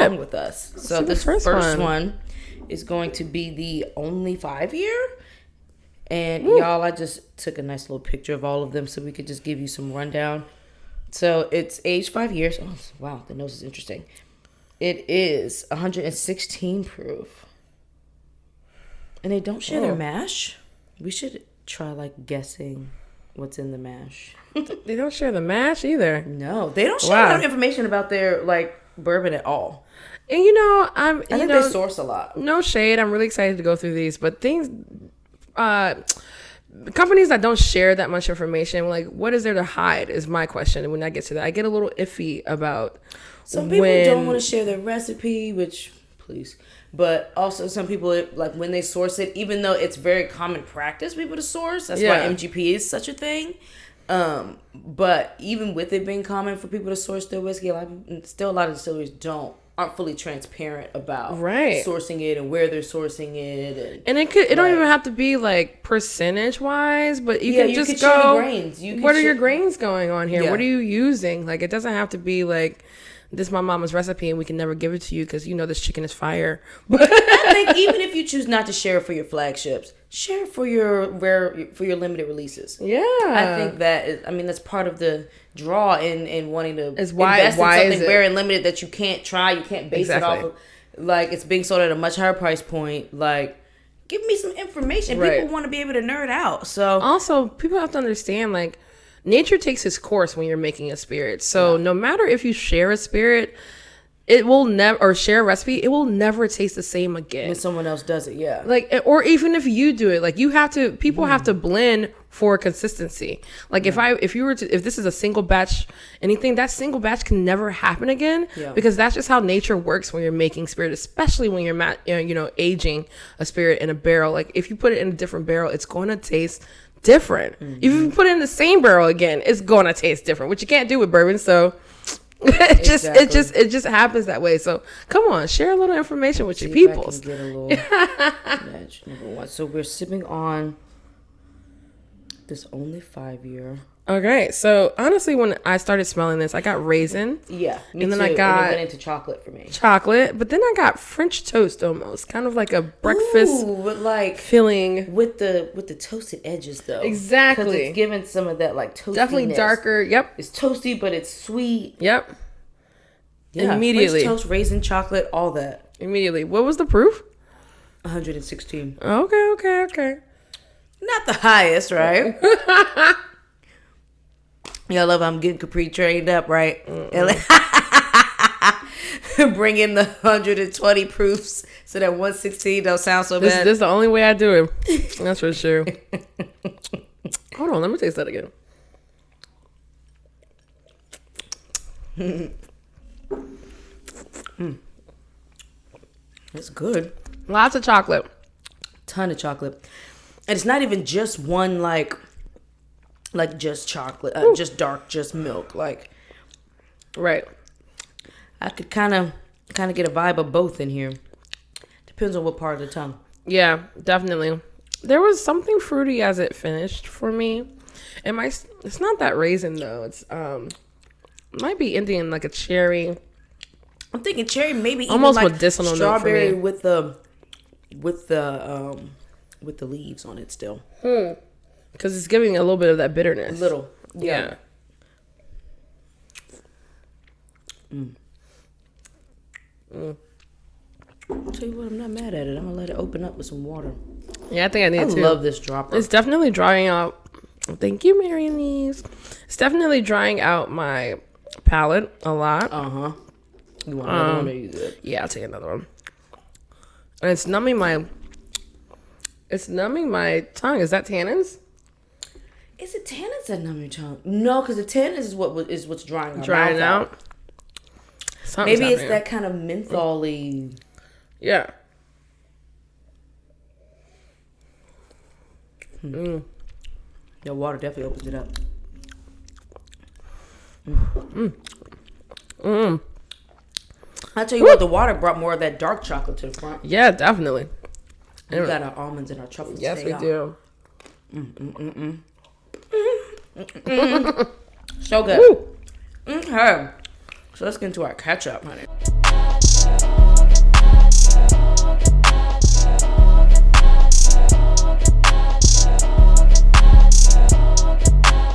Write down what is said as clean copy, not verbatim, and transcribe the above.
along with us. So this first one is going to be the only 5-year. And y'all, I just took a nice little picture of all of them so we could just give you some rundown. So it's aged 5 years. Oh, wow, the nose is interesting. It is 116 proof. And they don't share their mash. We should try like guessing what's in the mash. They don't share the mash either. No, they don't share a lot of information about their like bourbon at all. And I think they source a lot. No shade. I'm really excited to go through these, but companies that don't share that much information, like, what is there to hide is my question. And when I get to that, I get a little iffy about some people don't want to share their recipe, which, please. But also some people, like, when they source it, even though it's very common practice people to source, that's why MGP is such a thing. But even with it being common for people to source their whiskey, a lot of distilleries aren't fully transparent about sourcing it and where they're sourcing it, and it don't even have to be like percentage wise, but you can just go grains. What are your grains going on here? What are you using? Like, it doesn't have to be like, this is my mama's recipe and we can never give it to you because this chicken is fire. But I think even if you choose not to share it for your flagships, share it for your limited releases. Yeah, I think that's part of the draw in wanting to invest in something very limited that you can't try, you can't base it off of. Like, it's being sold at a much higher price point. Like, give me some information. People want to be able to nerd out. So also, people have to understand, like, nature takes its course when you're making a spirit. So no matter if you share a spirit, it will never, or share a recipe, it will never taste the same again. When someone else does it, yeah. Like, or even if you do it, like, people have to blend for consistency. Like, if this is a single batch, anything, that single batch can never happen again, because that's just how nature works when you're making spirit, especially when you're aging a spirit in a barrel. Like, if you put it in a different barrel, it's going to taste different. If you put it in the same barrel again, it's going to taste different, which you can't do with bourbon. So it just happens that way. So come on, share a little information with your peoples. Get a little match number one. So we're sipping on this only 5-year. Okay, so honestly, when I started smelling this, I got raisin. Yeah, me and then too. I got and it went into chocolate for me. Chocolate, but then I got French toast almost, kind of like a breakfast filling with the toasted edges though. Exactly, because it's giving some of that like toastiness. Definitely darker. Yep, it's toasty, but it's sweet. Yep. Yeah, immediately. French toast, raisin, chocolate, all that. Immediately. What was the proof? 116. Okay. Not the highest, right? Y'all love I'm getting Kapri trained up, right? Bring in the 120 proofs so that 116 don't sound so bad. This is the only way I do it. That's for sure. Hold on, let me taste that again. It's good. Lots of chocolate. Ton of chocolate. And it's not even just one like just chocolate, just dark, just milk. Like, right. I could kind of get a vibe of both in here. Depends on what part of the tongue. Yeah, definitely. There was something fruity as it finished for me. It's not that raisin though. It's might be Indian, like a cherry. I'm thinking cherry, maybe almost even like medicinal strawberry note for me. with the leaves on it still. Because it's giving a little bit of that bitterness. A little. Yeah. I'll tell you what, I'm not mad at it. I'm going to let it open up with some water. Yeah, I think I need to. I love this dropper. It's definitely drying out. Thank you, Marianese. It's definitely drying out my palate a lot. Uh-huh. You want another one or you good? Yeah, I'll take another one. And it's numbing my tongue. Is that tannins? Is it tannins that numb your tongue? No, because the tannins is what's drying our drying mouth out. Maybe it's that kind of menthol-y. Yeah. The water definitely opens it up. I'll tell you what, the water brought more of that dark chocolate to the front. Yeah, definitely. We got our almonds and our truffles. Yes, we do. So good. Okay. So let's get into our ketchup, honey.